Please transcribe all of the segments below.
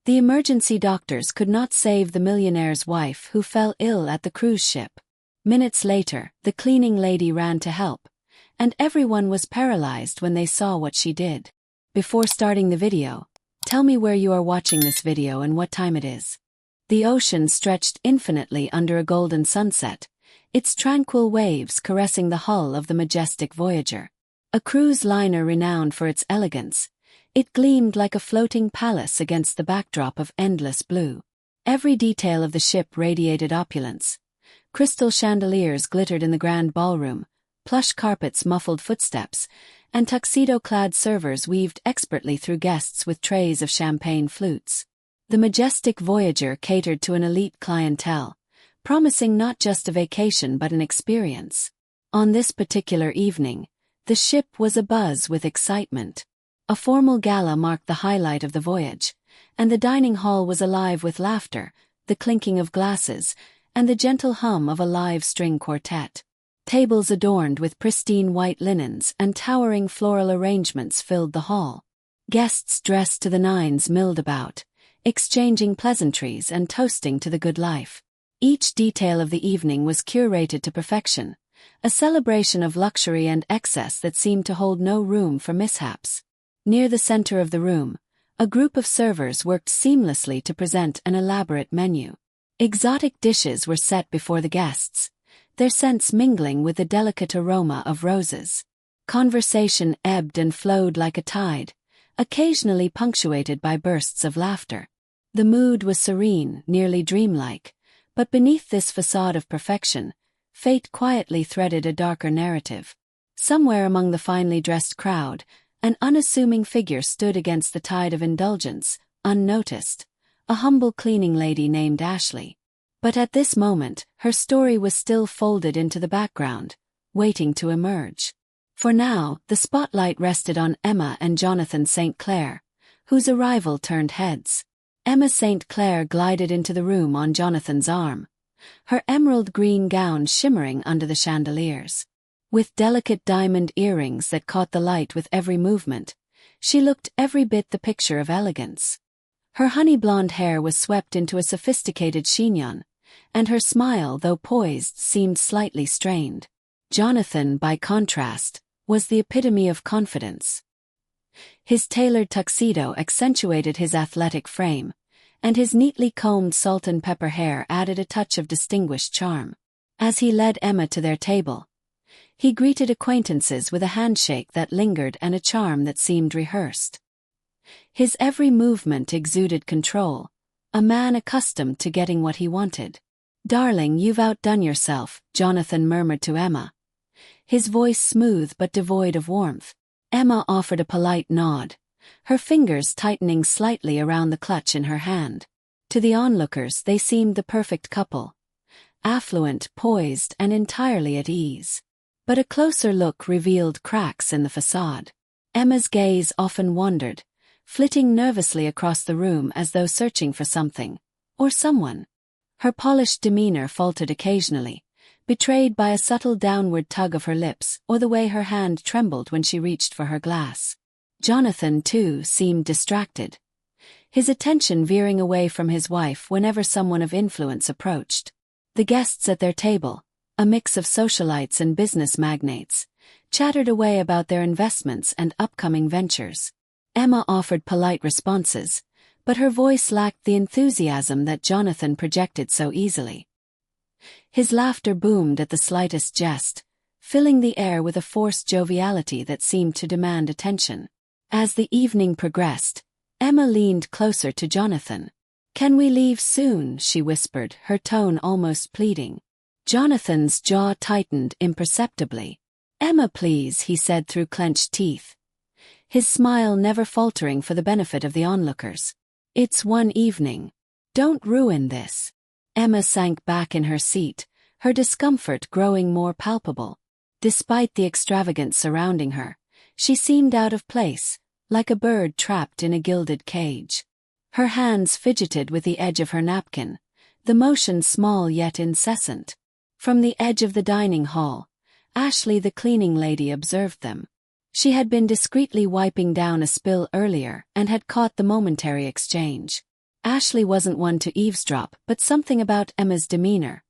The emergency doctors could not save the millionaire's wife who fell ill at the cruise ship. Minutes later, the cleaning lady ran to help, and everyone was paralyzed when they saw what she did. Before starting the video, tell me where you are watching this video and what time it is. The ocean stretched infinitely under a golden sunset, its tranquil waves caressing the hull of the majestic Voyager. A cruise liner renowned for its elegance, it gleamed like a floating palace against the backdrop of endless blue. Every detail of the ship radiated opulence. Crystal chandeliers glittered in the grand ballroom, plush carpets muffled footsteps, and tuxedo-clad servers weaved expertly through guests with trays of champagne flutes. The majestic Voyager catered to an elite clientele, promising not just a vacation but an experience. On this particular evening, the ship was abuzz with excitement. A formal gala marked the highlight of the voyage, and the dining hall was alive with laughter, the clinking of glasses, and the gentle hum of a live string quartet. Tables adorned with pristine white linens and towering floral arrangements filled the hall. Guests dressed to the nines milled about, exchanging pleasantries and toasting to the good life. Each detail of the evening was curated to perfection, a celebration of luxury and excess that seemed to hold no room for mishaps. Near the center of the room, a group of servers worked seamlessly to present an elaborate menu. Exotic dishes were set before the guests, their scents mingling with the delicate aroma of roses. Conversation ebbed and flowed like a tide, occasionally punctuated by bursts of laughter. The mood was serene, nearly dreamlike, but beneath this facade of perfection, fate quietly threaded a darker narrative. Somewhere among the finely dressed crowd, an unassuming figure stood against the tide of indulgence, unnoticed, a humble cleaning lady named Ashley. But at this moment, her story was still folded into the background, waiting to emerge. For now, the spotlight rested on Emma and Jonathan St. Clair, whose arrival turned heads. Emma St. Clair glided into the room on Jonathan's arm, her emerald green gown shimmering under the chandeliers. With delicate diamond earrings that caught the light with every movement, she looked every bit the picture of elegance. Her honey blonde hair was swept into a sophisticated chignon, and her smile, though poised, seemed slightly strained. Jonathan, by contrast, was the epitome of confidence. His tailored tuxedo accentuated his athletic frame, and his neatly combed salt and pepper hair added a touch of distinguished charm. As he led Emma to their table, he greeted acquaintances with a handshake that lingered and a charm that seemed rehearsed. His every movement exuded control, a man accustomed to getting what he wanted. "Darling, you've outdone yourself," Jonathan murmured to Emma, his voice smooth but devoid of warmth. Emma offered a polite nod, her fingers tightening slightly around the clutch in her hand. To the onlookers they seemed the perfect couple, affluent, poised, and entirely at ease. But a closer look revealed cracks in the facade. Emma's gaze often wandered, flitting nervously across the room as though searching for something, or someone. Her polished demeanor faltered occasionally, betrayed by a subtle downward tug of her lips or the way her hand trembled when she reached for her glass. Jonathan, too, seemed distracted, his attention veering away from his wife whenever someone of influence approached. The guests at their table, a mix of socialites and business magnates, chattered away about their investments and upcoming ventures. Emma offered polite responses, but her voice lacked the enthusiasm that Jonathan projected so easily. His laughter boomed at the slightest jest, filling the air with a forced joviality that seemed to demand attention. As the evening progressed, Emma leaned closer to Jonathan. "Can we leave soon?" she whispered, her tone almost pleading. Jonathan's jaw tightened imperceptibly. "Emma, please," he said through clenched teeth, his smile never faltering for the benefit of the onlookers. "It's one evening. Don't ruin this." Emma sank back in her seat, her discomfort growing more palpable. Despite the extravagance surrounding her, she seemed out of place, like a bird trapped in a gilded cage. Her hands fidgeted with the edge of her napkin, the motion small yet incessant. From the edge of the dining hall, Ashley the cleaning lady observed them. She had been discreetly wiping down a spill earlier and had caught the momentary exchange. Ashley wasn't one to eavesdrop, but something about Emma's demeanor,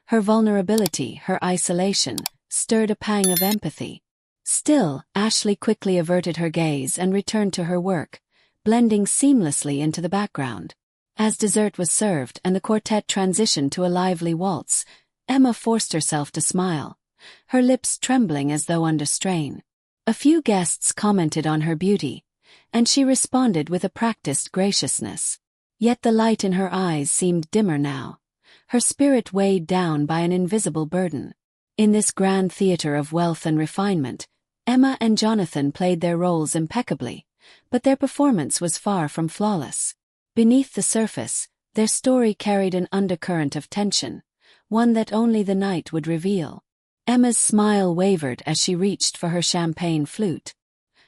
her vulnerability, her isolation, stirred a pang of empathy. Still, Ashley quickly averted her gaze and returned to her work, blending seamlessly into the background. As dessert was served and the quartet transitioned to a lively waltz, Emma forced herself to smile, her lips trembling as though under strain. A few guests commented on her beauty, and she responded with a practiced graciousness. Yet the light in her eyes seemed dimmer now, her spirit weighed down by an invisible burden. In this grand theater of wealth and refinement, Emma and Jonathan played their roles impeccably, but their performance was far from flawless. Beneath the surface, their story carried an undercurrent of tension, one that only the night would reveal. Emma's smile wavered as she reached for her champagne flute.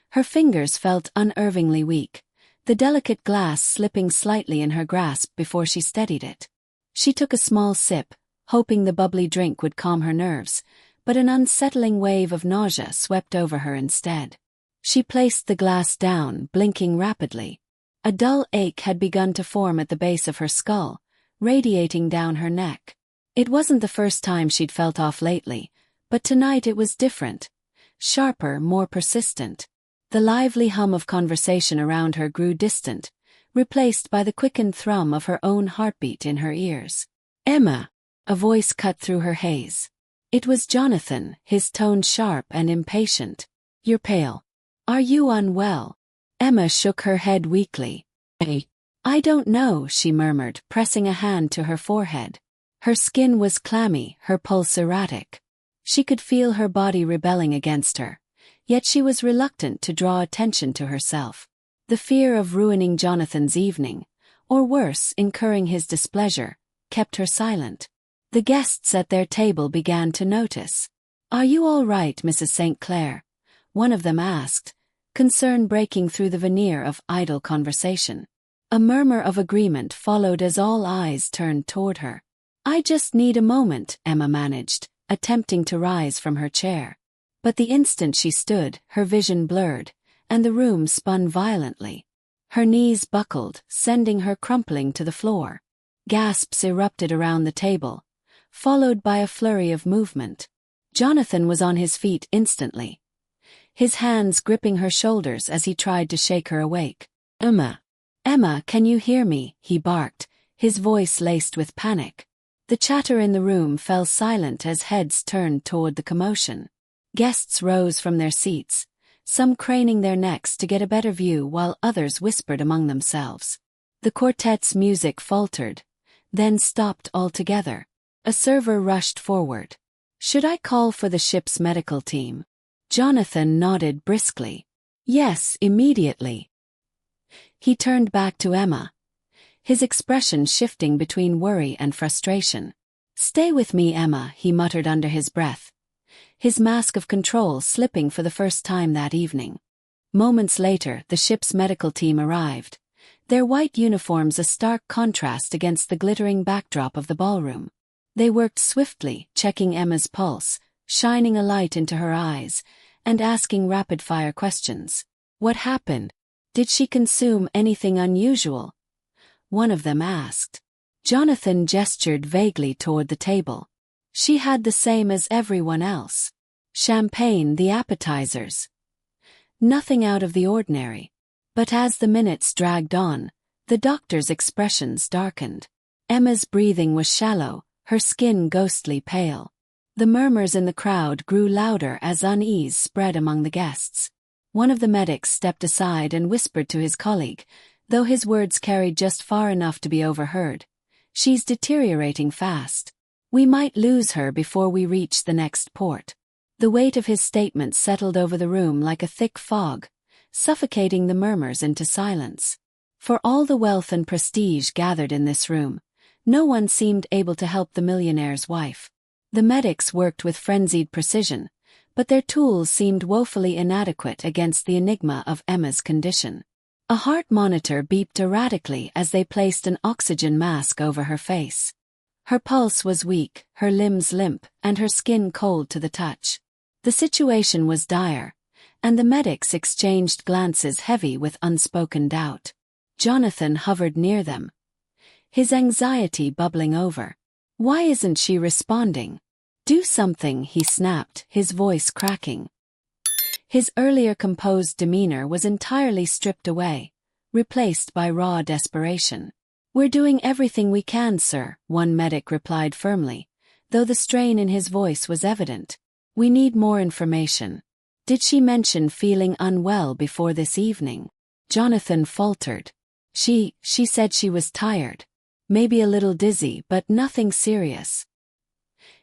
Her fingers felt unervingly weak, the delicate glass slipping slightly in her grasp before she steadied it. She took a small sip, hoping the bubbly drink would calm her nerves, but an unsettling wave of nausea swept over her instead. She placed the glass down, blinking rapidly. A dull ache had begun to form at the base of her skull, radiating down her neck. It wasn't the first time she'd felt off lately, but tonight it was different. Sharper, more persistent. The lively hum of conversation around her grew distant, replaced by the quickened thrum of her own heartbeat in her ears. "Emma!" A voice cut through her haze. It was Jonathan, his tone sharp and impatient. "You're pale. Are you unwell?" Emma shook her head weakly. "I don't know," she murmured, pressing a hand to her forehead. Her skin was clammy, her pulse erratic. She could feel her body rebelling against her, yet she was reluctant to draw attention to herself. The fear of ruining Jonathan's evening, or worse, incurring his displeasure, kept her silent. The guests at their table began to notice. "Are you all right, Mrs. St. Clair?" one of them asked, concern breaking through the veneer of idle conversation. A murmur of agreement followed as all eyes turned toward her. "I just need a moment," Emma managed, attempting to rise from her chair. But the instant she stood, her vision blurred, and the room spun violently. Her knees buckled, sending her crumpling to the floor. Gasps erupted around the table, followed by a flurry of movement. Jonathan was on his feet instantly, his hands gripping her shoulders as he tried to shake her awake. "Emma! Emma, can you hear me?" he barked, his voice laced with panic. The chatter in the room fell silent as heads turned toward the commotion. Guests rose from their seats, some craning their necks to get a better view while others whispered among themselves. The quartet's music faltered, then stopped altogether. A server rushed forward. "Should I call for the ship's medical team?" Jonathan nodded briskly. "Yes, immediately." He turned back to Emma, his expression shifting between worry and frustration. "Stay with me, Emma," he muttered under his breath, his mask of control slipping for the first time that evening. Moments later, the ship's medical team arrived, their white uniforms a stark contrast against the glittering backdrop of the ballroom. They worked swiftly, checking Emma's pulse, shining a light into her eyes, and asking rapid-fire questions. "What happened? Did she consume anything unusual?" one of them asked. Jonathan gestured vaguely toward the table. "She had the same as everyone else. Champagne, the appetizers. Nothing out of the ordinary." But as the minutes dragged on, the doctor's expressions darkened. Emma's breathing was shallow, her skin ghostly pale. The murmurs in the crowd grew louder as unease spread among the guests. One of the medics stepped aside and whispered to his colleague, though his words carried just far enough to be overheard. "She's deteriorating fast. We might lose her before we reach the next port." The weight of his statement settled over the room like a thick fog, suffocating the murmurs into silence. For all the wealth and prestige gathered in this room, no one seemed able to help the millionaire's wife. The medics worked with frenzied precision, but their tools seemed woefully inadequate against the enigma of Emma's condition. A heart monitor beeped erratically as they placed an oxygen mask over her face. Her pulse was weak, her limbs limp, and her skin cold to the touch. The situation was dire, and the medics exchanged glances heavy with unspoken doubt. Jonathan hovered near them, his anxiety bubbling over. Why isn't she responding? Do something, he snapped, his voice cracking. His earlier composed demeanor was entirely stripped away, replaced by raw desperation. We're doing everything we can, sir, one medic replied firmly, though the strain in his voice was evident. We need more information. Did she mention feeling unwell before this evening? Jonathan faltered. She said she was tired. Maybe a little dizzy, but nothing serious.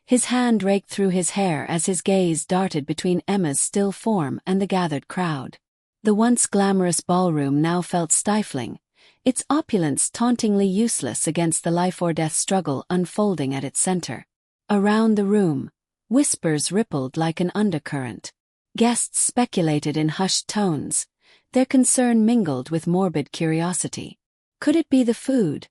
His hand raked through his hair as his gaze darted between Emma's still form and the gathered crowd. The once glamorous ballroom now felt stifling, its opulence tauntingly useless against the life-or-death struggle unfolding at its center. Around the room, whispers rippled like an undercurrent. Guests speculated in hushed tones, their concern mingled with morbid curiosity. Could it be the food?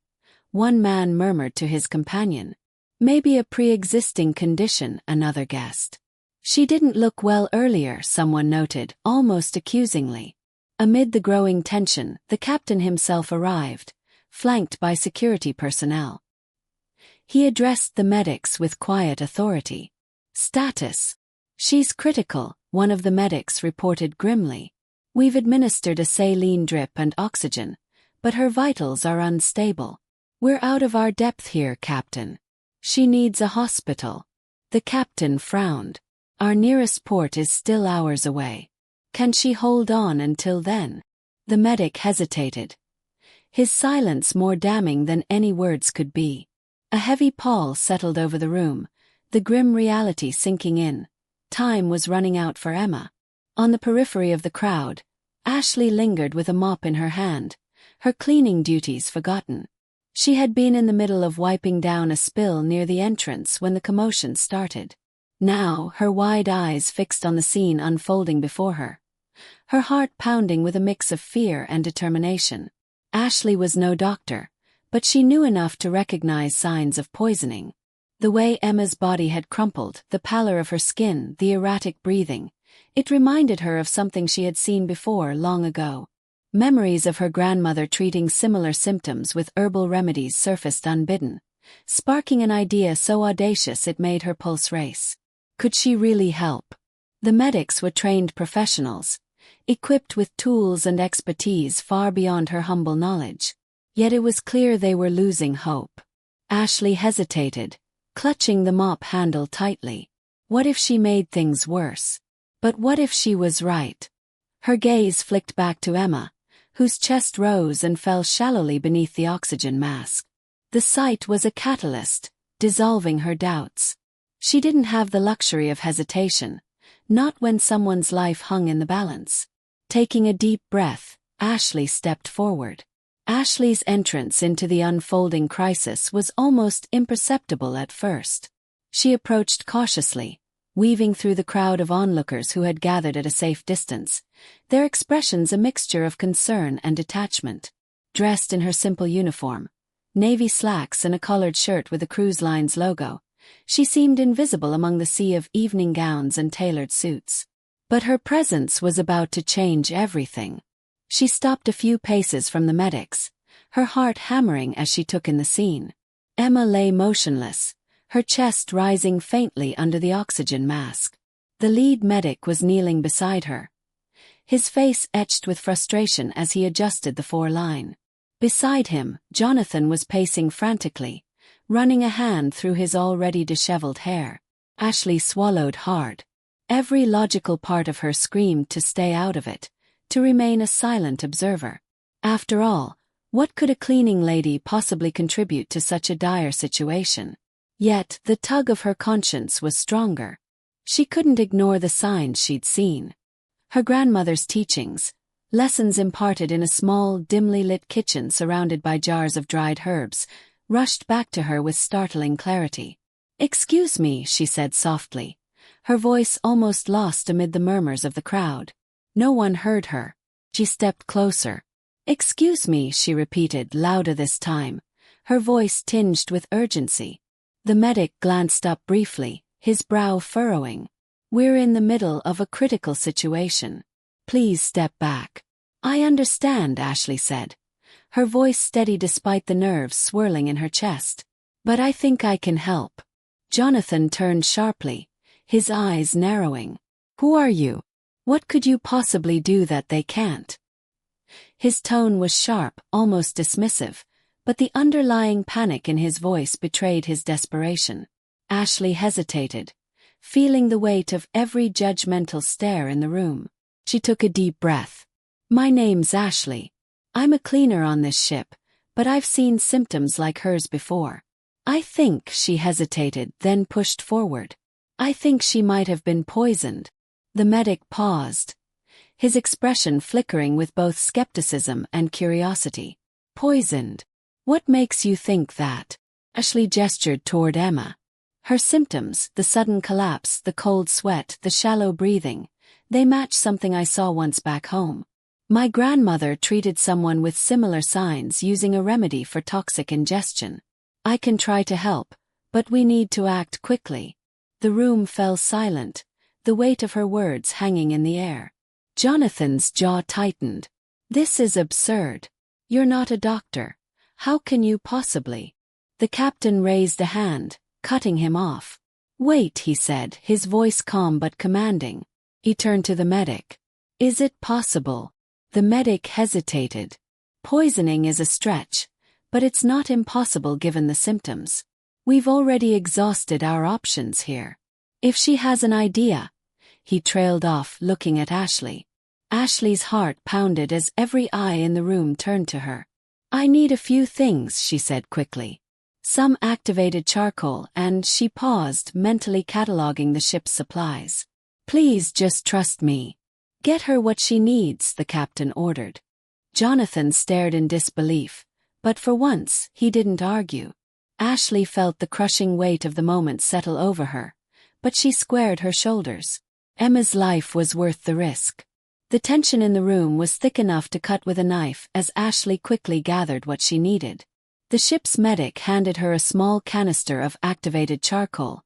One man murmured to his companion. Maybe a pre-existing condition, another guessed. She didn't look well earlier, someone noted, almost accusingly. Amid the growing tension, the captain himself arrived, flanked by security personnel. He addressed the medics with quiet authority. Status. She's critical, one of the medics reported grimly. We've administered a saline drip and oxygen, but her vitals are unstable. We're out of our depth here, Captain. She needs a hospital. The captain frowned. Our nearest port is still hours away. Can she hold on until then? The medic hesitated. His silence more damning than any words could be. A heavy pall settled over the room, the grim reality sinking in. Time was running out for Emma. On the periphery of the crowd, Ashley lingered with a mop in her hand, her cleaning duties forgotten. She had been in the middle of wiping down a spill near the entrance when the commotion started. Now, her wide eyes fixed on the scene unfolding before her, her heart pounding with a mix of fear and determination. Ashley was no doctor, but she knew enough to recognize signs of poisoning. The way Emma's body had crumpled, the pallor of her skin, the erratic breathing, it reminded her of something she had seen before long ago. Memories of her grandmother treating similar symptoms with herbal remedies surfaced unbidden, sparking an idea so audacious it made her pulse race. Could she really help? The medics were trained professionals, equipped with tools and expertise far beyond her humble knowledge. Yet it was clear they were losing hope. Ashley hesitated, clutching the mop handle tightly. What if she made things worse? But what if she was right? Her gaze flicked back to Emma, whose chest rose and fell shallowly beneath the oxygen mask. The sight was a catalyst, dissolving her doubts. She didn't have the luxury of hesitation, not when someone's life hung in the balance. Taking a deep breath, Ashley stepped forward. Ashley's entrance into the unfolding crisis was almost imperceptible at first. She approached cautiously, weaving through the crowd of onlookers who had gathered at a safe distance, their expressions a mixture of concern and detachment. Dressed in her simple uniform, navy slacks and a collared shirt with a cruise line's logo, she seemed invisible among the sea of evening gowns and tailored suits. But her presence was about to change everything. She stopped a few paces from the medics, her heart hammering as she took in the scene. Emma lay motionless, her chest rising faintly under the oxygen mask. The lead medic was kneeling beside her, his face etched with frustration as he adjusted the four-line. Beside him, Jonathan was pacing frantically, running a hand through his already disheveled hair. Ashley swallowed hard. Every logical part of her screamed to stay out of it, to remain a silent observer. After all, what could a cleaning lady possibly contribute to such a dire situation? Yet, the tug of her conscience was stronger. She couldn't ignore the signs she'd seen. Her grandmother's teachings, lessons imparted in a small, dimly lit kitchen surrounded by jars of dried herbs, rushed back to her with startling clarity. "Excuse me," she said softly, her voice almost lost amid the murmurs of the crowd. No one heard her. She stepped closer. "Excuse me," she repeated, louder this time, her voice tinged with urgency. The medic glanced up briefly, his brow furrowing. "We're in the middle of a critical situation. Please step back." "I understand," Ashley said, her voice steady despite the nerves swirling in her chest. "But I think I can help." Jonathan turned sharply, his eyes narrowing. "Who are you? What could you possibly do that they can't?" His tone was sharp, almost dismissive, but the underlying panic in his voice betrayed his desperation. Ashley hesitated, feeling the weight of every judgmental stare in the room. She took a deep breath. "My name's Ashley. I'm a cleaner on this ship, but I've seen symptoms like hers before. I think," she hesitated, then pushed forward. "I think she might have been poisoned." The medic paused, his expression flickering with both skepticism and curiosity. "Poisoned? What makes you think that?" Ashley gestured toward Emma. Her symptoms, the sudden collapse, the cold sweat, the shallow breathing, they match something I saw once back home. My grandmother treated someone with similar signs using a remedy for toxic ingestion. I can try to help, but we need to act quickly. The room fell silent, the weight of her words hanging in the air. Jonathan's jaw tightened. "This is absurd. You're not a doctor. How can you possibly?" The captain raised a hand, cutting him off. "Wait," he said, his voice calm but commanding. He turned to the medic. "Is it possible?" The medic hesitated. "Poisoning is a stretch, but it's not impossible given the symptoms. We've already exhausted our options here. If she has an idea." He trailed off, looking at Ashley. Ashley's heart pounded as every eye in the room turned to her. "I need a few things," she said quickly. "Some activated charcoal," and she paused, mentally cataloging the ship's supplies. "Please just trust me." "Get her what she needs," the captain ordered. Jonathan stared in disbelief, but for once, he didn't argue. Ashley felt the crushing weight of the moment settle over her, but she squared her shoulders. Emma's life was worth the risk. The tension in the room was thick enough to cut with a knife as Ashley quickly gathered what she needed. The ship's medic handed her a small canister of activated charcoal,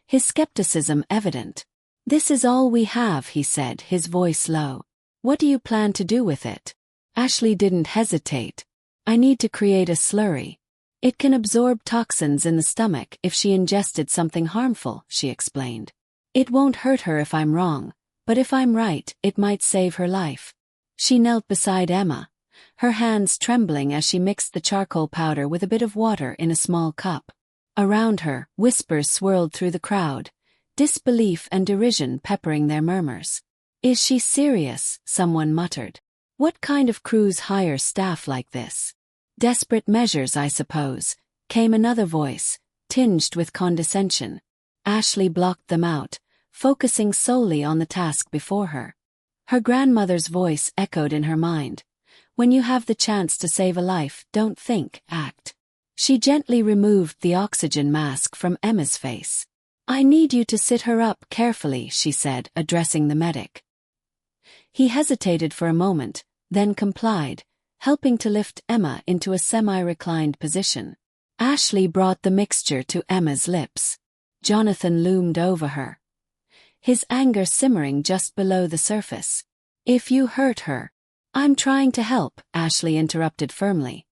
his skepticism evident. "This is all we have," he said, his voice low. "What do you plan to do with it?" Ashley didn't hesitate. "I need to create a slurry. It can absorb toxins in the stomach if she ingested something harmful," she explained. "It won't hurt her if I'm wrong, but if I'm right, it might save her life." She knelt beside Emma, her hands trembling as she mixed the charcoal powder with a bit of water in a small cup. Around her, whispers swirled through the crowd, disbelief and derision peppering their murmurs. "Is she serious?" someone muttered. "What kind of crews hire staff like this?" "Desperate measures, I suppose," came another voice, tinged with condescension. Ashley blocked them out, focusing solely on the task before her. Her grandmother's voice echoed in her mind. "When you have the chance to save a life, don't think, act." She gently removed the oxygen mask from Emma's face. "I need you to sit her up carefully," she said, addressing the medic. He hesitated for a moment, then complied, helping to lift Emma into a semi-reclined position. Ashley brought the mixture to Emma's lips. Jonathan loomed over her, his anger simmering just below the surface. "If you hurt her—" "I'm trying to help," Ashley interrupted firmly,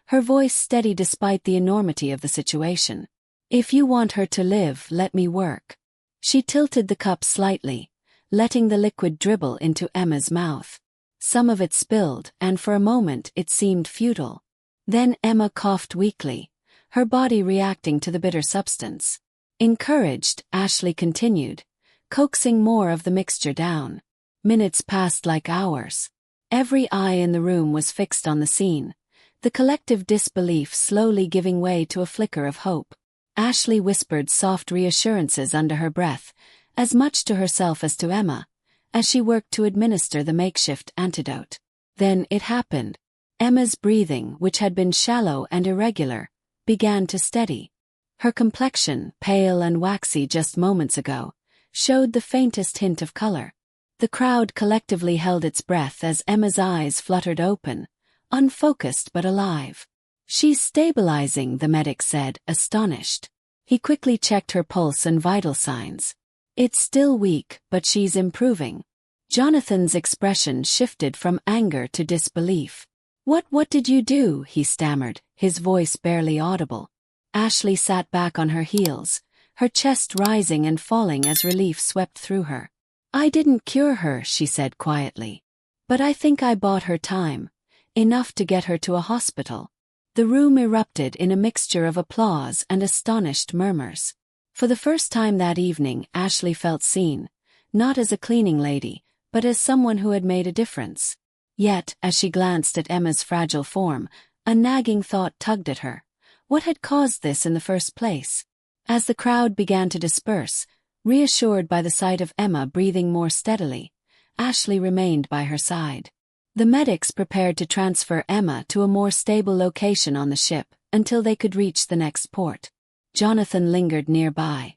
her voice steady despite the enormity of the situation. "If you want her to live, let me work." She tilted the cup slightly, letting the liquid dribble into Emma's mouth. Some of it spilled, and for a moment it seemed futile. Then Emma coughed weakly, her body reacting to the bitter substance. Encouraged, Ashley continued, coaxing more of the mixture down. Minutes passed like hours. Every eye in the room was fixed on the scene, the collective disbelief slowly giving way to a flicker of hope. Ashley whispered soft reassurances under her breath, as much to herself as to Emma, as she worked to administer the makeshift antidote. Then it happened. Emma's breathing, which had been shallow and irregular, began to steady. Her complexion, pale and waxy just moments ago, showed the faintest hint of color. The crowd collectively held its breath as Emma's eyes fluttered open, unfocused but alive. "She's stabilizing," the medic said, astonished. He quickly checked her pulse and vital signs. "It's still weak, but she's improving." Jonathan's expression shifted from anger to disbelief. What did you do?" he stammered, his voice barely audible. Ashley sat back on her heels, her chest rising and falling as relief swept through her. "I didn't cure her," she said quietly. "But I think I bought her time. Enough to get her to a hospital." The room erupted in a mixture of applause and astonished murmurs. For the first time that evening, Ashley felt seen, not as a cleaning lady, but as someone who had made a difference. Yet, as she glanced at Emma's fragile form, a nagging thought tugged at her. What had caused this in the first place? As the crowd began to disperse, reassured by the sight of Emma breathing more steadily, Ashley remained by her side. The medics prepared to transfer Emma to a more stable location on the ship until they could reach the next port. Jonathan lingered nearby,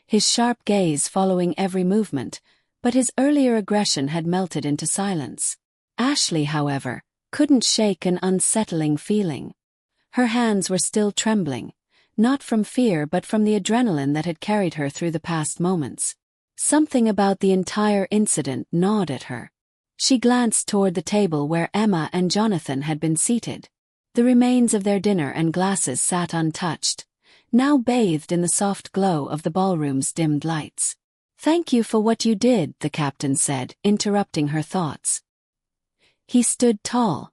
his sharp gaze following every movement, but his earlier aggression had melted into silence. Ashley, however, couldn't shake an unsettling feeling. Her hands were still trembling, not from fear but from the adrenaline that had carried her through the past moments. Something about the entire incident gnawed at her. She glanced toward the table where Emma and Jonathan had been seated. The remains of their dinner and glasses sat untouched, now bathed in the soft glow of the ballroom's dimmed lights. "Thank you for what you did," the captain said, interrupting her thoughts. He stood tall,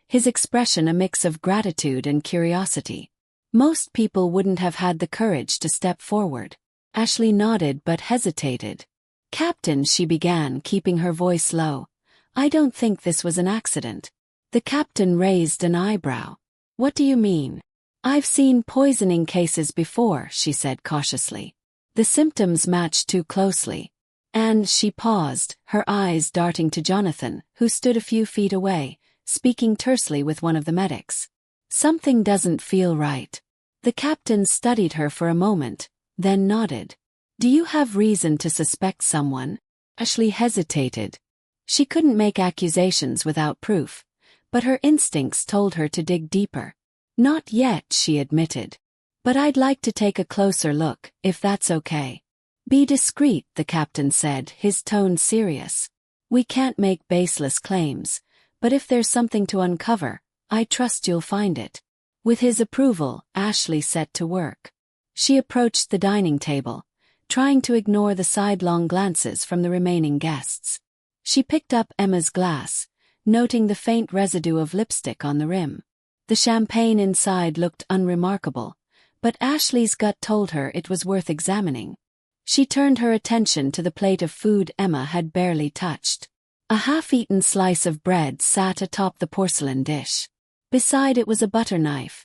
his expression a mix of gratitude and curiosity. Most people wouldn't have had the courage to step forward. Ashley nodded but hesitated. "Captain," she began, keeping her voice low, "I don't think this was an accident." The captain raised an eyebrow. "What do you mean?" "I've seen poisoning cases before," she said cautiously. "The symptoms matched too closely." And she paused, her eyes darting to Jonathan, who stood a few feet away, speaking tersely with one of the medics. "Something doesn't feel right." The captain studied her for a moment, then nodded. "Do you have reason to suspect someone?" Ashley hesitated. She couldn't make accusations without proof, but her instincts told her to dig deeper. "Not yet," she admitted. "But I'd like to take a closer look, if that's okay." "Be discreet," the captain said, his tone serious. "We can't make baseless claims, but if there's something to uncover, I trust you'll find it." With his approval, Ashley set to work. She approached the dining table, trying to ignore the sidelong glances from the remaining guests. She picked up Emma's glass, noting the faint residue of lipstick on the rim. The champagne inside looked unremarkable, but Ashley's gut told her it was worth examining. She turned her attention to the plate of food Emma had barely touched. A half-eaten slice of bread sat atop the porcelain dish. Beside it was a butter knife,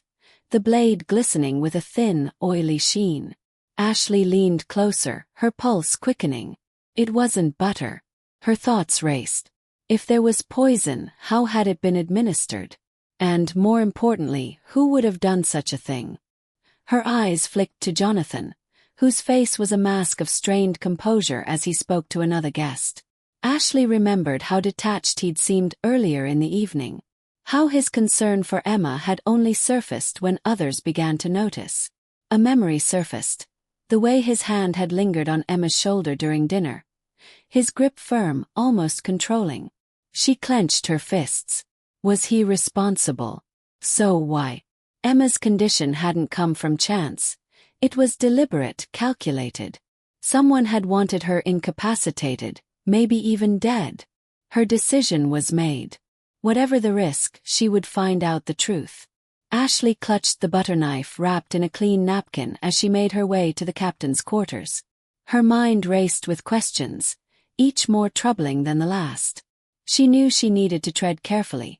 the blade glistening with a thin, oily sheen. Ashley leaned closer, her pulse quickening. It wasn't butter. Her thoughts raced. If there was poison, how had it been administered? And, more importantly, who would have done such a thing? Her eyes flicked to Jonathan, whose face was a mask of strained composure as he spoke to another guest. Ashley remembered how detached he'd seemed earlier in the evening, how his concern for Emma had only surfaced when others began to notice. A memory surfaced, the way his hand had lingered on Emma's shoulder during dinner, his grip firm, almost controlling. She clenched her fists. Was he responsible? So why? Emma's condition hadn't come from chance. It was deliberate, calculated. Someone had wanted her incapacitated, maybe even dead. Her decision was made. Whatever the risk, she would find out the truth. Ashley clutched the butter knife wrapped in a clean napkin as she made her way to the captain's quarters. Her mind raced with questions, each more troubling than the last. She knew she needed to tread carefully.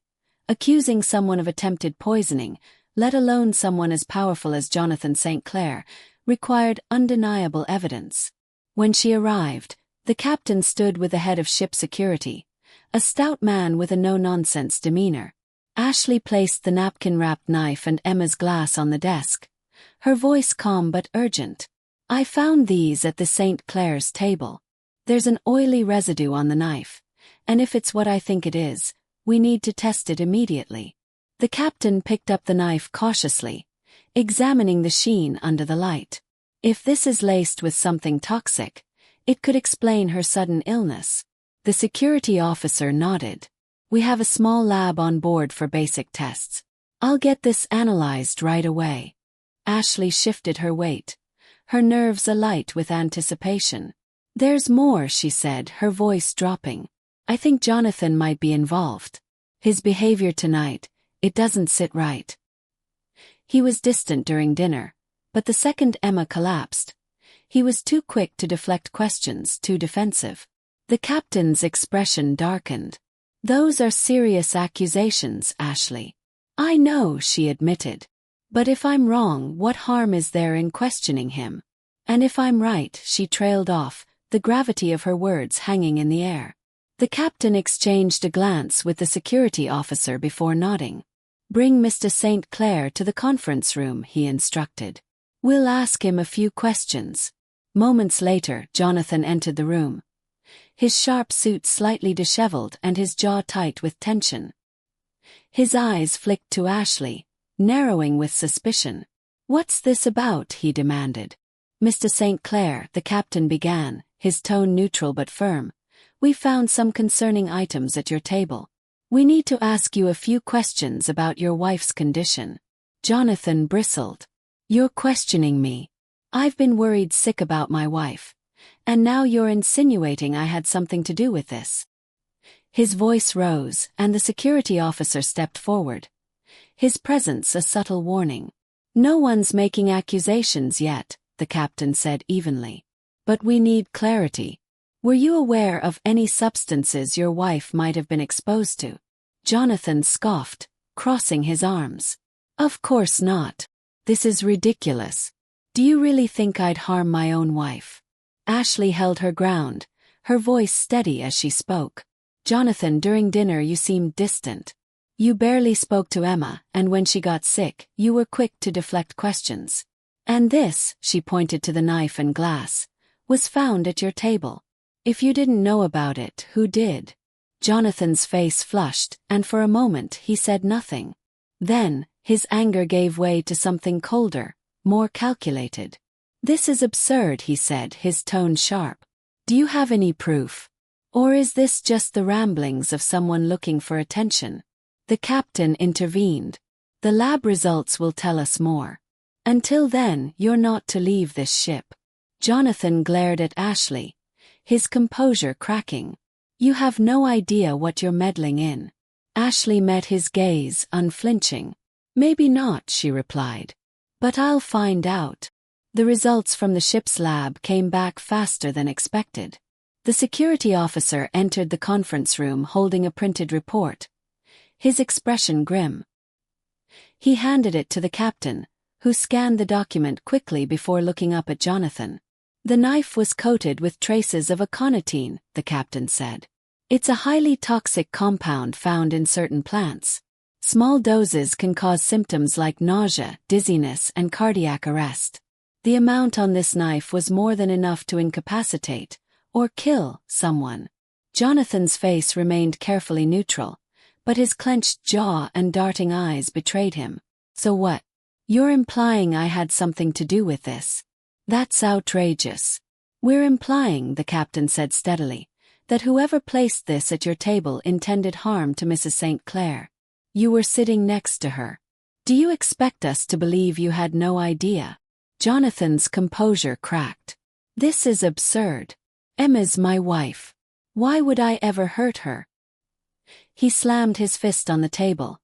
Accusing someone of attempted poisoning, let alone someone as powerful as Jonathan St. Clair, required undeniable evidence. When she arrived, the captain stood with the head of ship security, a stout man with a no-nonsense demeanor. Ashley placed the napkin-wrapped knife and Emma's glass on the desk, her voice calm but urgent. "I found these at the St. Clair's table. There's an oily residue on the knife, and if it's what I think it is, we need to test it immediately." The captain picked up the knife cautiously, examining the sheen under the light. "If this is laced with something toxic, it could explain her sudden illness." The security officer nodded. We have a small lab on board for basic tests. I'll get this analyzed right away. Ashley shifted her weight, her nerves alight with anticipation. There's more, she said, her voice dropping. I think Jonathan might be involved. His behavior tonight, it doesn't sit right. He was distant during dinner, but the second Emma collapsed, he was too quick to deflect questions, too defensive. The captain's expression darkened. Those are serious accusations, Ashley. I know, she admitted. But if I'm wrong, what harm is there in questioning him? And if I'm right, she trailed off, the gravity of her words hanging in the air. The captain exchanged a glance with the security officer before nodding. Bring Mr. St. Clair to the conference room, he instructed. We'll ask him a few questions. Moments later, Jonathan entered the room. His sharp suit slightly disheveled and his jaw tight with tension. His eyes flicked to Ashley, narrowing with suspicion. What's this about? He demanded. Mr. St. Clair, the captain began, his tone neutral but firm. We found some concerning items at your table. We need to ask you a few questions about your wife's condition. Jonathan bristled. You're questioning me. I've been worried sick about my wife. And now you're insinuating I had something to do with this. His voice rose, and the security officer stepped forward. His presence a subtle warning. No one's making accusations yet, the captain said evenly. But we need clarity. Were you aware of any substances your wife might have been exposed to? Jonathan scoffed, crossing his arms. Of course not. This is ridiculous. Do you really think I'd harm my own wife? Ashley held her ground, her voice steady as she spoke. Jonathan, during dinner you seemed distant. You barely spoke to Emma, and when she got sick, you were quick to deflect questions. And this, she pointed to the knife and glass, was found at your table. If you didn't know about it, who did? Jonathan's face flushed, and for a moment he said nothing. Then, his anger gave way to something colder, more calculated. This is absurd, he said, his tone sharp. Do you have any proof? Or is this just the ramblings of someone looking for attention? The captain intervened. The lab results will tell us more. Until then, you're not to leave this ship. Jonathan glared at Ashley, his composure cracking. You have no idea what you're meddling in. Ashley met his gaze, unflinching. Maybe not, she replied. But I'll find out. The results from the ship's lab came back faster than expected. The security officer entered the conference room holding a printed report, his expression grim. He handed it to the captain, who scanned the document quickly before looking up at Jonathan. The knife was coated with traces of aconitine, the captain said. It's a highly toxic compound found in certain plants. Small doses can cause symptoms like nausea, dizziness, and cardiac arrest. The amount on this knife was more than enough to incapacitate or kill someone. Jonathan's face remained carefully neutral, but his clenched jaw and darting eyes betrayed him. So what? You're implying I had something to do with this? That's outrageous. We're implying, the captain said steadily, that whoever placed this at your table intended harm to Mrs. St. Clair. You were sitting next to her. Do you expect us to believe you had no idea? Jonathan's composure cracked. This is absurd. Emma's my wife. Why would I ever hurt her? He slammed his fist on the table,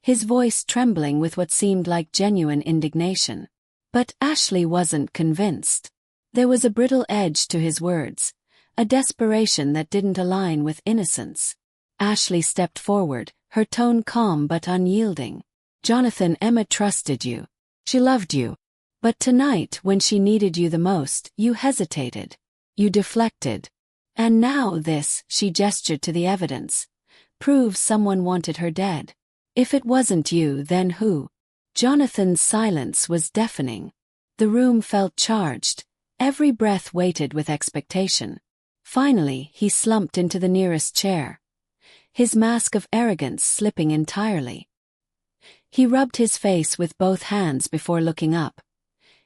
his voice trembling with what seemed like genuine indignation. But Ashley wasn't convinced. There was a brittle edge to his words, a desperation that didn't align with innocence. Ashley stepped forward, her tone calm but unyielding. Jonathan, Emma trusted you. She loved you. But tonight, when she needed you the most, you hesitated. You deflected. And now this, she gestured to the evidence, proves someone wanted her dead. If it wasn't you, then who? Jonathan's silence was deafening. The room felt charged, every breath weighted with expectation. Finally, he slumped into the nearest chair, his mask of arrogance slipping entirely. He rubbed his face with both hands before looking up,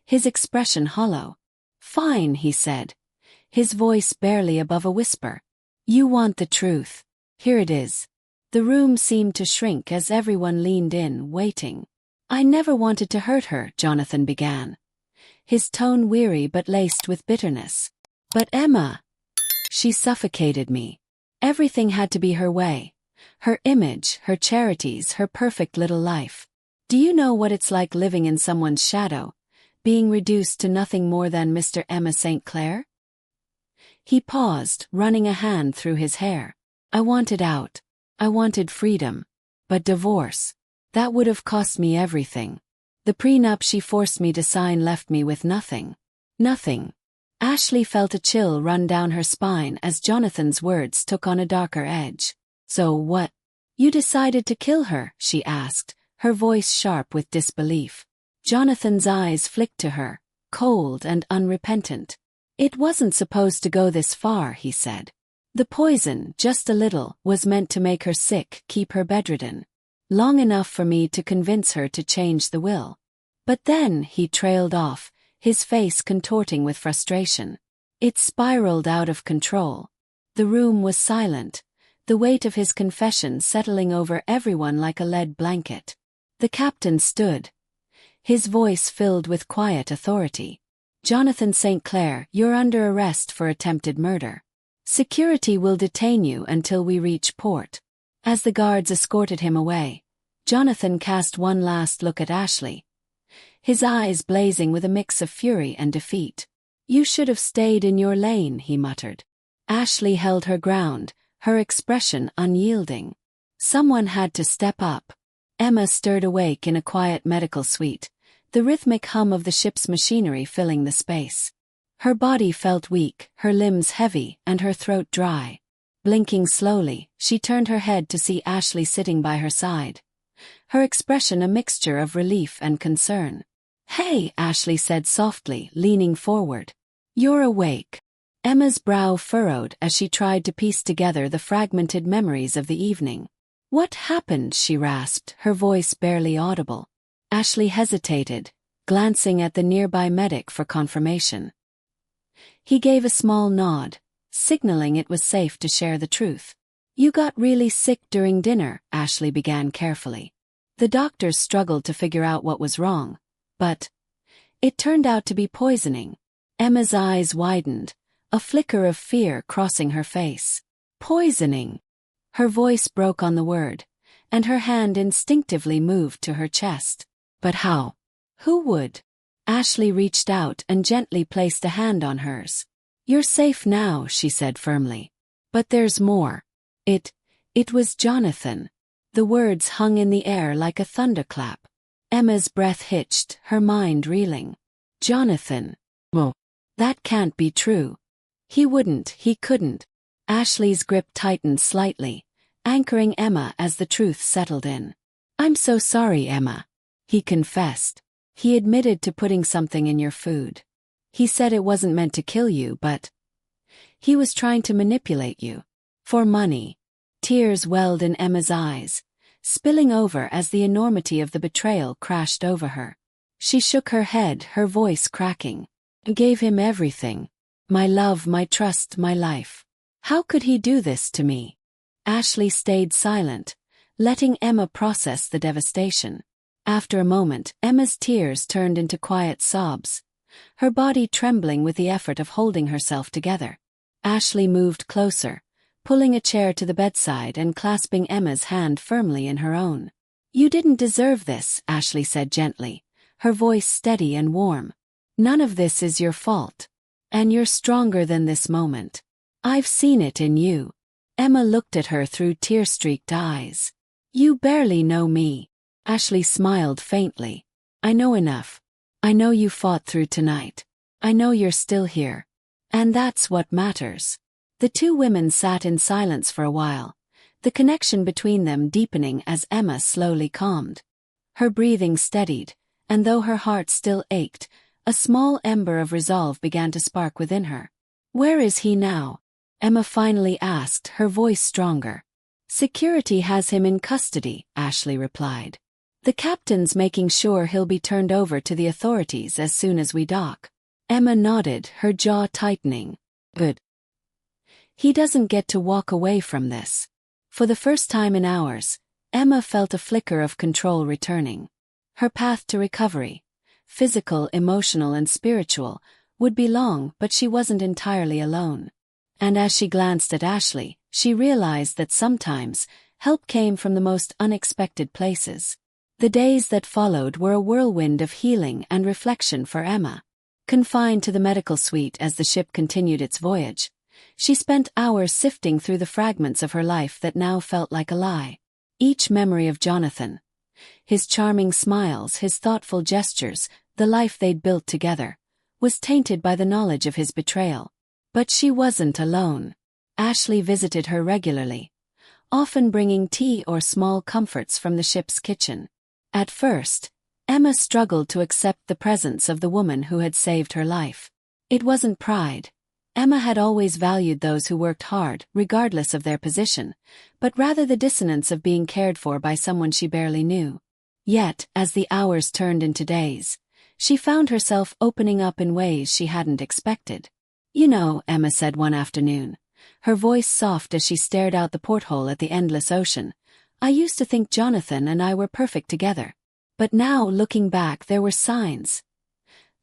his expression hollow. Fine, he said, his voice barely above a whisper. You want the truth. Here it is. The room seemed to shrink as everyone leaned in, waiting. "I never wanted to hurt her," Jonathan began, his tone weary but laced with bitterness. "But Emma, she suffocated me. Everything had to be her way. Her image, her charities, her perfect little life. Do you know what it's like living in someone's shadow, being reduced to nothing more than Mr. Emma St. Clair?" He paused, running a hand through his hair. "I wanted out. I wanted freedom. But divorce, that would have cost me everything. The prenup she forced me to sign left me with nothing. Nothing." Ashley felt a chill run down her spine as Jonathan's words took on a darker edge. "So what? You decided to kill her?" she asked, her voice sharp with disbelief. Jonathan's eyes flicked to her, cold and unrepentant. "It wasn't supposed to go this far," he said. "The poison, just a little, was meant to make her sick, keep her bedridden. Long enough for me to convince her to change the will." But then he trailed off, his face contorting with frustration. It spiraled out of control. The room was silent, the weight of his confession settling over everyone like a lead blanket. The captain stood, his voice filled with quiet authority. "Jonathan St. Clair, you're under arrest for attempted murder. Security will detain you until we reach port." As the guards escorted him away, Jonathan cast one last look at Ashley, his eyes blazing with a mix of fury and defeat. "You should have stayed in your lane," he muttered. Ashley held her ground, her expression unyielding. Someone had to step up. Emma stirred awake in a quiet medical suite, the rhythmic hum of the ship's machinery filling the space. Her body felt weak, her limbs heavy, and her throat dry. Blinking slowly, she turned her head to see Ashley sitting by her side, her expression a mixture of relief and concern. "Hey," Ashley said softly, leaning forward. "You're awake." Emma's brow furrowed as she tried to piece together the fragmented memories of the evening. "What happened?" she rasped, her voice barely audible. Ashley hesitated, glancing at the nearby medic for confirmation. He gave a small nod, signaling it was safe to share the truth. "You got really sick during dinner," Ashley began carefully. "The doctors struggled to figure out what was wrong, but it turned out to be poisoning." Emma's eyes widened, a flicker of fear crossing her face. "Poisoning?" Her voice broke on the word, and her hand instinctively moved to her chest. "But how? Who would?" Ashley reached out and gently placed a hand on hers. "You're safe now," she said firmly. "But there's more. It was Jonathan." The words hung in the air like a thunderclap. Emma's breath hitched, her mind reeling. "Jonathan? Well, that can't be true. He couldn't." Ashley's grip tightened slightly, anchoring Emma as the truth settled in. "I'm so sorry, Emma," he confessed. "He admitted to putting something in your food. He said it wasn't meant to kill you, but he was trying to manipulate you. For money." Tears welled in Emma's eyes, spilling over as the enormity of the betrayal crashed over her. She shook her head, her voice cracking. "I gave him everything. My love, my trust, my life. How could he do this to me?" Ashley stayed silent, letting Emma process the devastation. After a moment, Emma's tears turned into quiet sobs, her body trembling with the effort of holding herself together. Ashley moved closer, pulling a chair to the bedside and clasping Emma's hand firmly in her own. "You didn't deserve this," Ashley said gently, her voice steady and warm. "None of this is your fault. And you're stronger than this moment. I've seen it in you." Emma looked at her through tear-streaked eyes. "You barely know me." Ashley smiled faintly. "I know enough. I know you fought through tonight. I know you're still here. And that's what matters." The two women sat in silence for a while, the connection between them deepening as Emma slowly calmed. Her breathing steadied, and though her heart still ached, a small ember of resolve began to spark within her. "Where is he now?" Emma finally asked, her voice stronger. "Security has him in custody," Ashley replied. "The captain's making sure he'll be turned over to the authorities as soon as we dock." Emma nodded, her jaw tightening. "Good. He doesn't get to walk away from this." For the first time in hours, Emma felt a flicker of control returning. Her path to recovery, physical, emotional, and spiritual, would be long, but she wasn't entirely alone. And as she glanced at Ashley, she realized that sometimes, help came from the most unexpected places. The days that followed were a whirlwind of healing and reflection for Emma. Confined to the medical suite as the ship continued its voyage, she spent hours sifting through the fragments of her life that now felt like a lie. Each memory of Jonathan, his charming smiles, his thoughtful gestures, the life they'd built together, was tainted by the knowledge of his betrayal. But she wasn't alone. Ashley visited her regularly, often bringing tea or small comforts from the ship's kitchen. At first, Emma struggled to accept the presence of the woman who had saved her life. It wasn't pride. Emma had always valued those who worked hard, regardless of their position, but rather the dissonance of being cared for by someone she barely knew. Yet, as the hours turned into days, she found herself opening up in ways she hadn't expected. "You know," Emma said one afternoon, her voice soft as she stared out the porthole at the endless ocean, "I used to think Jonathan and I were perfect together. But now, looking back, there were signs.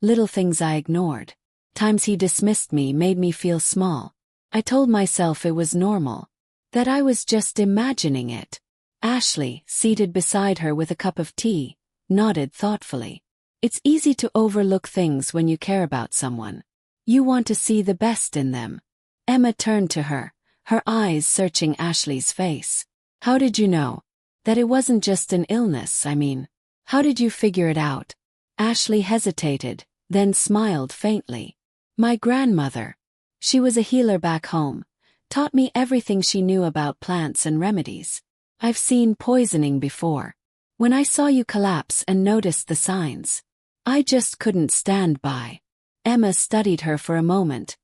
Little things I ignored. Times he dismissed me made me feel small. I told myself it was normal. That I was just imagining it." Ashley, seated beside her with a cup of tea, nodded thoughtfully. "It's easy to overlook things when you care about someone. You want to see the best in them." Emma turned to her, her eyes searching Ashley's face. "How did you know? That it wasn't just an illness, I mean. How did you figure it out?" Ashley hesitated, then smiled faintly. "My grandmother. She was a healer back home, taught me everything she knew about plants and remedies. I've seen poisoning before. When I saw you collapse and noticed the signs, I just couldn't stand by." Emma studied her for a moment,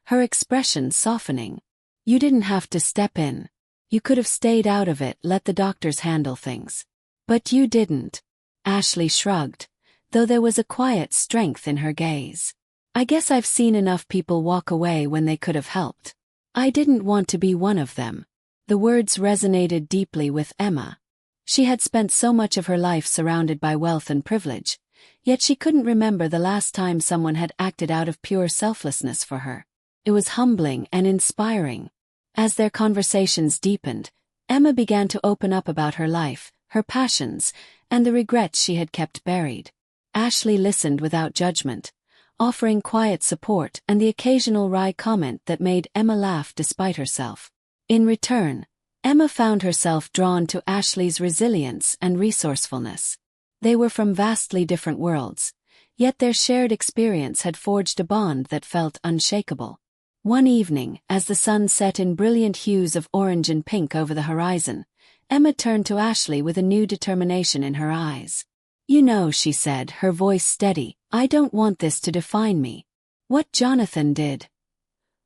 her expression softening. "You didn't have to step in. You could have stayed out of it, let the doctors handle things. But you didn't." Ashley shrugged, though there was a quiet strength in her gaze. "I guess I've seen enough people walk away when they could have helped. I didn't want to be one of them." The words resonated deeply with Emma. She had spent so much of her life surrounded by wealth and privilege, yet she couldn't remember the last time someone had acted out of pure selflessness for her. It was humbling and inspiring. As their conversations deepened, Emma began to open up about her life, her passions, and the regrets she had kept buried. Ashley listened without judgment, offering quiet support and the occasional wry comment that made Emma laugh despite herself. In return, Emma found herself drawn to Ashley's resilience and resourcefulness. They were from vastly different worlds, yet their shared experience had forged a bond that felt unshakable. One evening, as the sun set in brilliant hues of orange and pink over the horizon, Emma turned to Ashley with a new determination in her eyes. "You know," she said, her voice steady, "I don't want this to define me. What Jonathan did,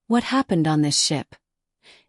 what happened on this ship,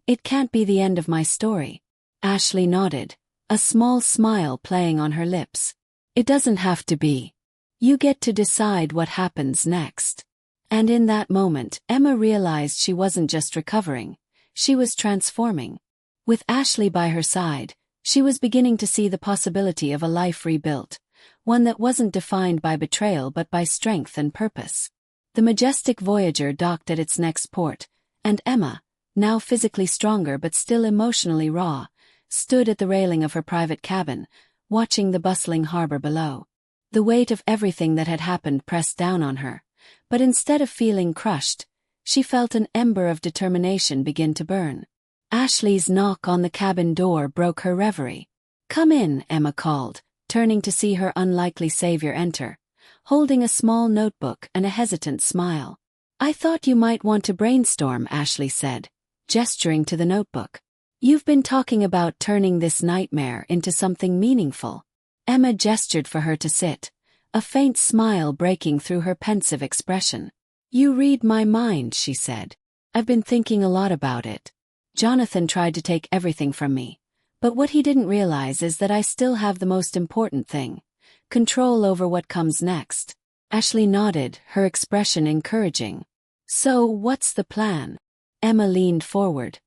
it can't be the end of my story." Ashley nodded, a small smile playing on her lips. "It doesn't have to be. You get to decide what happens next." And in that moment, Emma realized she wasn't just recovering, she was transforming. With Ashley by her side, she was beginning to see the possibility of a life rebuilt, one that wasn't defined by betrayal but by strength and purpose. The majestic Voyager docked at its next port, and Emma, now physically stronger but still emotionally raw, stood at the railing of her private cabin, watching the bustling harbor below. The weight of everything that had happened pressed down on her, but instead of feeling crushed, she felt an ember of determination begin to burn. Ashley's knock on the cabin door broke her reverie. "Come in," Emma called, turning to see her unlikely savior enter, holding a small notebook and a hesitant smile. "I thought you might want to brainstorm," Ashley said, gesturing to the notebook. "You've been talking about turning this nightmare into something meaningful." Emma gestured for her to sit, a faint smile breaking through her pensive expression. "You read my mind," she said. "I've been thinking a lot about it. Jonathan tried to take everything from me, but what he didn't realize is that I still have the most important thing: control over what comes next." Ashley nodded, her expression encouraging. "So, what's the plan?" Emma leaned forward,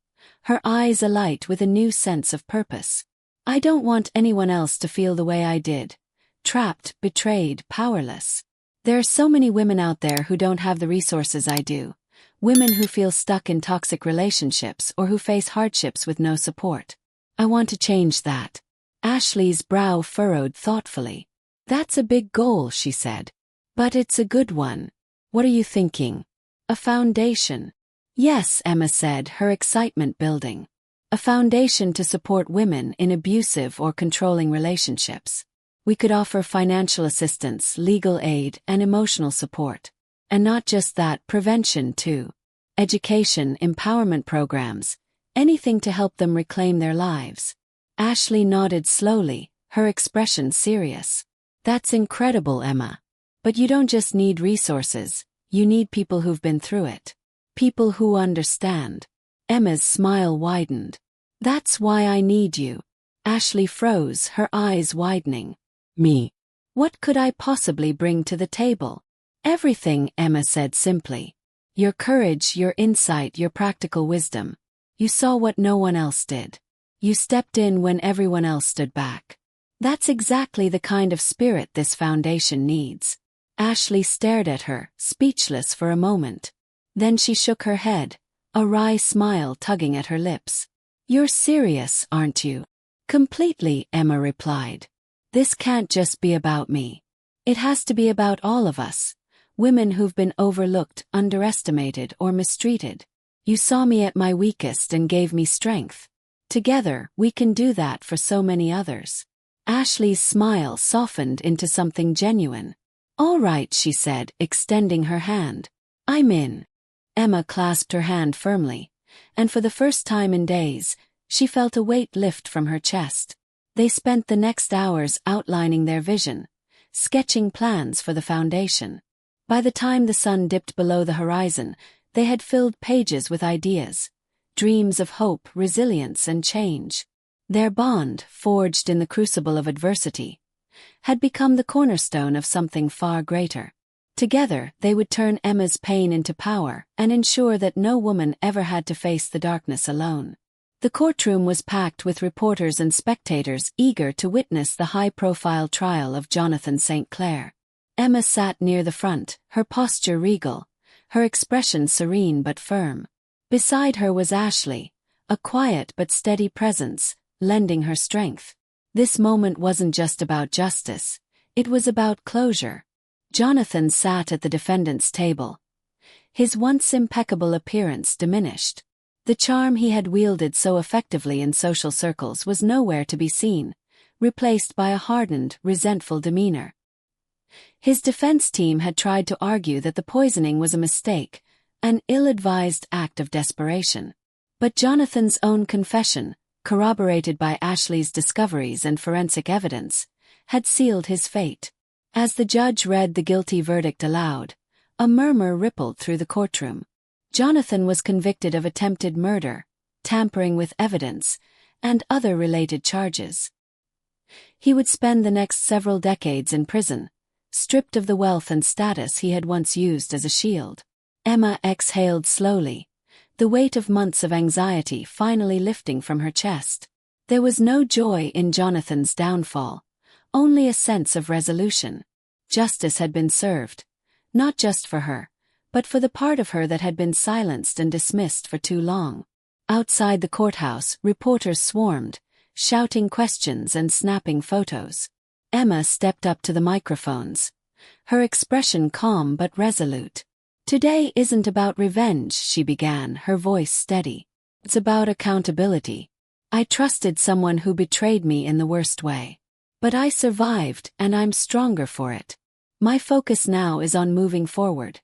her eyes alight with a new sense of purpose. I don't want anyone else to feel the way I did. Trapped, betrayed, powerless. There are so many women out there who don't have the resources I do. Women who feel stuck in toxic relationships or who face hardships with no support. I want to change that. Ashley's brow furrowed thoughtfully. That's a big goal, she said. But it's a good one. What are you thinking? A foundation. Yes, Emma said, her excitement building. A foundation to support women in abusive or controlling relationships. We could offer financial assistance, legal aid, and emotional support. And not just that, prevention too. Education, empowerment programs, anything to help them reclaim their lives. Ashley nodded slowly, her expression serious. That's incredible, Emma. But you don't just need resources, you need people who've been through it. People who understand. Emma's smile widened. That's why I need you. Ashley froze, her eyes widening. Me. What could I possibly bring to the table? Everything, Emma said simply. Your courage, your insight, your practical wisdom. You saw what no one else did. You stepped in when everyone else stood back. That's exactly the kind of spirit this foundation needs. Ashley stared at her, speechless for a moment. Then she shook her head, a wry smile tugging at her lips. You're serious, aren't you? Completely, Emma replied. This can't just be about me. It has to be about all of us. Women who've been overlooked, underestimated, or mistreated. You saw me at my weakest and gave me strength. Together, we can do that for so many others. Ashley's smile softened into something genuine. All right, she said, extending her hand. I'm in. Emma clasped her hand firmly, and for the first time in days, she felt a weight lift from her chest. They spent the next hours outlining their vision, sketching plans for the foundation. By the time the sun dipped below the horizon, they had filled pages with ideas, dreams of hope, resilience, and change. Their bond, forged in the crucible of adversity, had become the cornerstone of something far greater. Together, they would turn Emma's pain into power and ensure that no woman ever had to face the darkness alone. The courtroom was packed with reporters and spectators eager to witness the high-profile trial of Jonathan St. Clair. Emma sat near the front, her posture regal, her expression serene but firm. Beside her was Ashley, a quiet but steady presence, lending her strength. This moment wasn't just about justice, it was about closure. Jonathan sat at the defendant's table. His once impeccable appearance diminished. The charm he had wielded so effectively in social circles was nowhere to be seen, replaced by a hardened, resentful demeanor. His defense team had tried to argue that the poisoning was a mistake, an ill-advised act of desperation. But Jonathan's own confession, corroborated by Ashley's discoveries and forensic evidence, had sealed his fate. As the judge read the guilty verdict aloud, a murmur rippled through the courtroom. Jonathan was convicted of attempted murder, tampering with evidence, and other related charges. He would spend the next several decades in prison, stripped of the wealth and status he had once used as a shield. Emma exhaled slowly, the weight of months of anxiety finally lifting from her chest. There was no joy in Jonathan's downfall, only a sense of resolution. Justice had been served, not just for her, but for the part of her that had been silenced and dismissed for too long. Outside the courthouse, reporters swarmed, shouting questions and snapping photos. Emma stepped up to the microphones, her expression calm but resolute. Today isn't about revenge, she began, her voice steady. It's about accountability. I trusted someone who betrayed me in the worst way. But I survived, and I'm stronger for it. My focus now is on moving forward.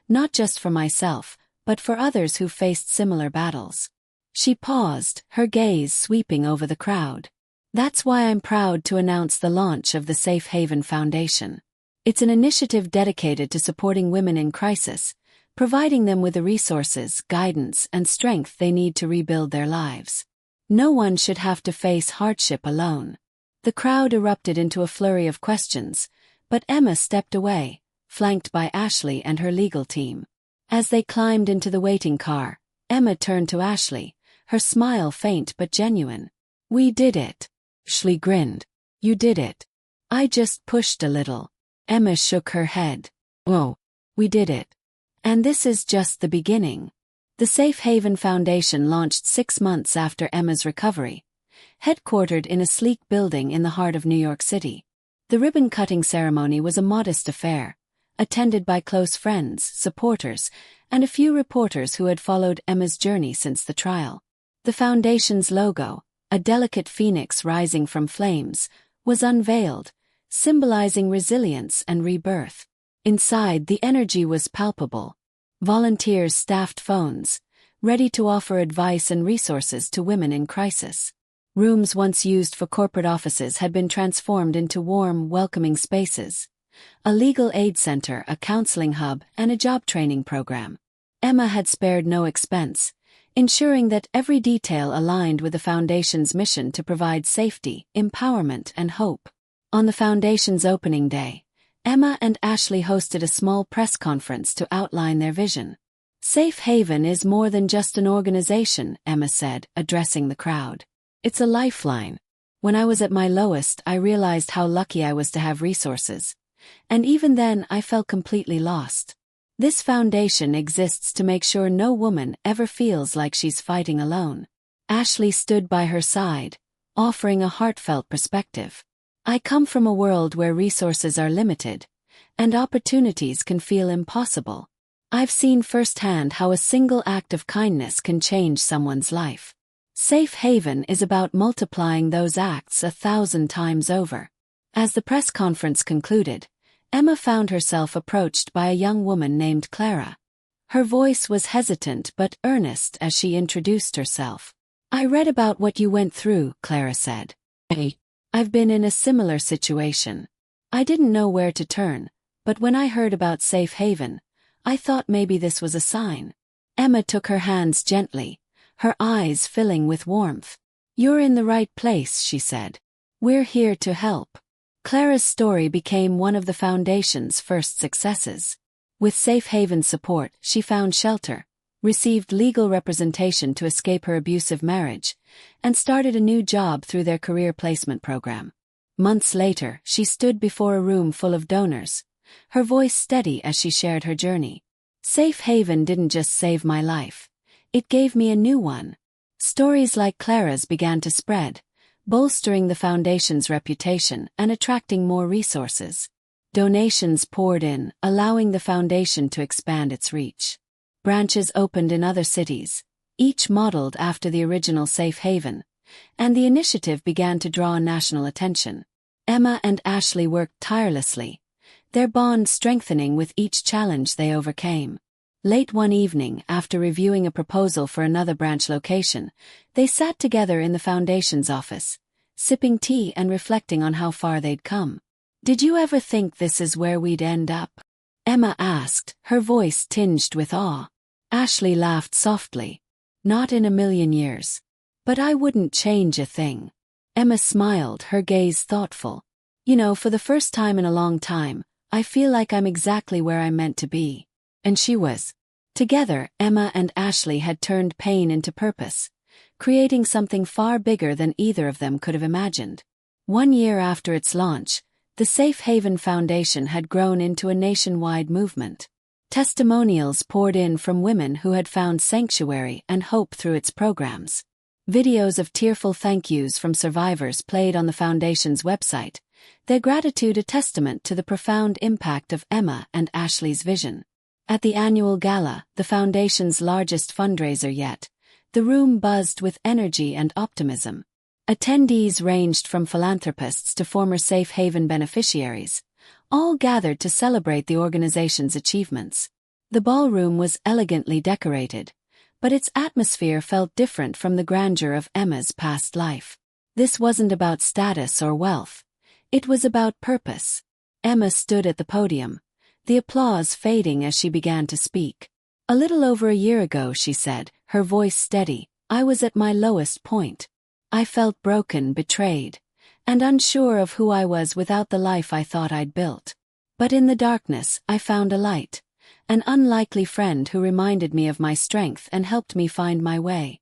Not just for myself, but for others who faced similar battles. She paused, her gaze sweeping over the crowd. That's why I'm proud to announce the launch of the Safe Haven Foundation. It's an initiative dedicated to supporting women in crisis, providing them with the resources, guidance, and strength they need to rebuild their lives. No one should have to face hardship alone. The crowd erupted into a flurry of questions, but Emma stepped away, flanked by Ashley and her legal team. As they climbed into the waiting car, Emma turned to Ashley, her smile faint but genuine. "We did it." Ashley grinned. "You did it." "I just pushed a little." Emma shook her head. "Oh, we did it. And this is just the beginning." The Safe Haven Foundation launched 6 months after Emma's recovery, headquartered in a sleek building in the heart of New York City. The ribbon-cutting ceremony was a modest affair, attended by close friends, supporters, and a few reporters who had followed Emma's journey since the trial. The foundation's logo, a delicate phoenix rising from flames, was unveiled, symbolizing resilience and rebirth. Inside, the energy was palpable. Volunteers staffed phones, ready to offer advice and resources to women in crisis. Rooms once used for corporate offices had been transformed into warm, welcoming spaces. A legal aid center, a counseling hub, and a job training program. Emma had spared no expense, ensuring that every detail aligned with the foundation's mission to provide safety, empowerment, and hope. On the foundation's opening day, Emma and Ashley hosted a small press conference to outline their vision. "Safe Haven is more than just an organization," Emma said, addressing the crowd. "It's a lifeline. When I was at my lowest, I realized how lucky I was to have resources. And even then, I felt completely lost. This foundation exists to make sure no woman ever feels like she's fighting alone." Ashley stood by her side, offering a heartfelt perspective. "I come from a world where resources are limited, and opportunities can feel impossible. I've seen firsthand how a single act of kindness can change someone's life. Safe Haven is about multiplying those acts 1,000 times over." As the press conference concluded, Emma found herself approached by a young woman named Clara. Her voice was hesitant but earnest as she introduced herself. "I read about what you went through," Clara said. "I've been in a similar situation. I didn't know where to turn, but when I heard about Safe Haven, I thought maybe this was a sign." Emma took her hands gently, her eyes filling with warmth. "You're in the right place," she said. "We're here to help." Clara's story became one of the foundation's first successes. With Safe Haven's support, she found shelter, received legal representation to escape her abusive marriage, and started a new job through their career placement program. Months later, she stood before a room full of donors, her voice steady as she shared her journey. "Safe Haven didn't just save my life. It gave me a new one." Stories like Clara's began to spread, bolstering the foundation's reputation and attracting more resources. Donations poured in, allowing the foundation to expand its reach. Branches opened in other cities, each modeled after the original Safe Haven, and the initiative began to draw national attention. Emma and Ashley worked tirelessly, their bond strengthening with each challenge they overcame. Late one evening, after reviewing a proposal for another branch location, they sat together in the foundation's office, sipping tea and reflecting on how far they'd come. "Did you ever think this is where we'd end up?" Emma asked, her voice tinged with awe. Ashley laughed softly. "Not in a million years. But I wouldn't change a thing." Emma smiled, her gaze thoughtful. "You know, for the first time in a long time, I feel like I'm exactly where I'm meant to be." And she was. Together, Emma and Ashley had turned pain into purpose, creating something far bigger than either of them could have imagined. 1 year after its launch, the Safe Haven Foundation had grown into a nationwide movement. Testimonials poured in from women who had found sanctuary and hope through its programs. Videos of tearful thank yous from survivors played on the Foundation's website, their gratitude a testament to the profound impact of Emma and Ashley's vision. At the annual gala, the Foundation's largest fundraiser yet, the room buzzed with energy and optimism. Attendees ranged from philanthropists to former Safe Haven beneficiaries, all gathered to celebrate the organization's achievements. The ballroom was elegantly decorated, but its atmosphere felt different from the grandeur of Emma's past life. This wasn't about status or wealth. It was about purpose. Emma stood at the podium, the applause fading as she began to speak. "A little over a year ago," she said, her voice steady, "I was at my lowest point. I felt broken, betrayed, and unsure of who I was without the life I thought I'd built. But in the darkness, I found a light, an unlikely friend who reminded me of my strength and helped me find my way."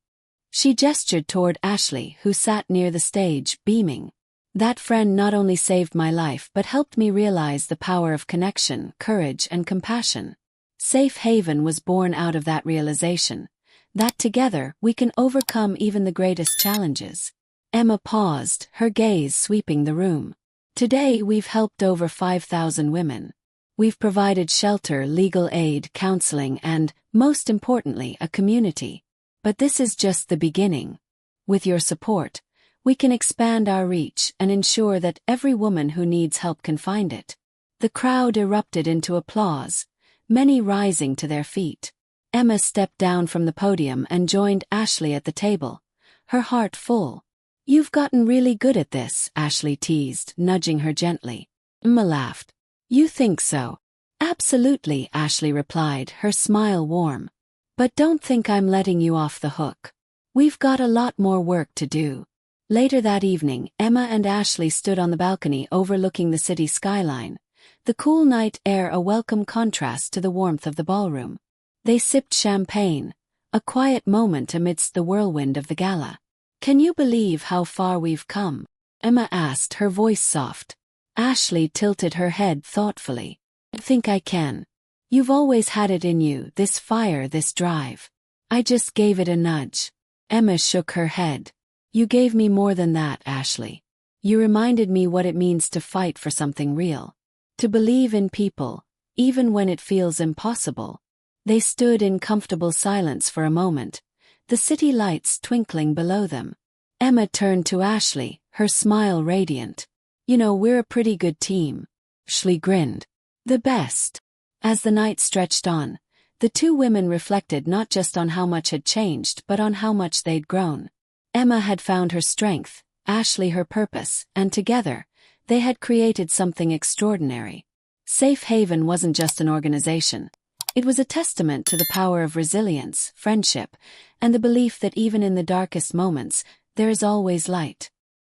She gestured toward Ashley, who sat near the stage, beaming. That friend not only saved my life but helped me realize the power of connection, courage, and compassion. Safe Haven was born out of that realization, that together we can overcome even the greatest challenges. Emma paused, her gaze sweeping the room. Today we've helped over 5,000 women. We've provided shelter, legal aid, counseling, and, most importantly, a community. But this is just the beginning. With your support, we can expand our reach and ensure that every woman who needs help can find it. The crowd erupted into applause, many rising to their feet. Emma stepped down from the podium and joined Ashley at the table, her heart full. "You've gotten really good at this," Ashley teased, nudging her gently. Emma laughed. "You think so?" "Absolutely," Ashley replied, her smile warm. "But don't think I'm letting you off the hook. We've got a lot more work to do." Later that evening, Emma and Ashley stood on the balcony overlooking the city skyline, the cool night air a welcome contrast to the warmth of the ballroom. They sipped champagne, a quiet moment amidst the whirlwind of the gala. "Can you believe how far we've come?" Emma asked, her voice soft. Ashley tilted her head thoughtfully. "I think I can. You've always had it in you, this fire, this drive. I just gave it a nudge." Emma shook her head. "You gave me more than that, Ashley. You reminded me what it means to fight for something real. To believe in people, even when it feels impossible." They stood in comfortable silence for a moment, the city lights twinkling below them. Emma turned to Ashley, her smile radiant. "You know, we're a pretty good team." Ashley grinned. "The best." As the night stretched on, the two women reflected not just on how much had changed but on how much they'd grown. Emma had found her strength, Ashley her purpose, and together, they had created something extraordinary. Safe Haven wasn't just an organization. It was a testament to the power of resilience, friendship, and the belief that even in the darkest moments, there is always light.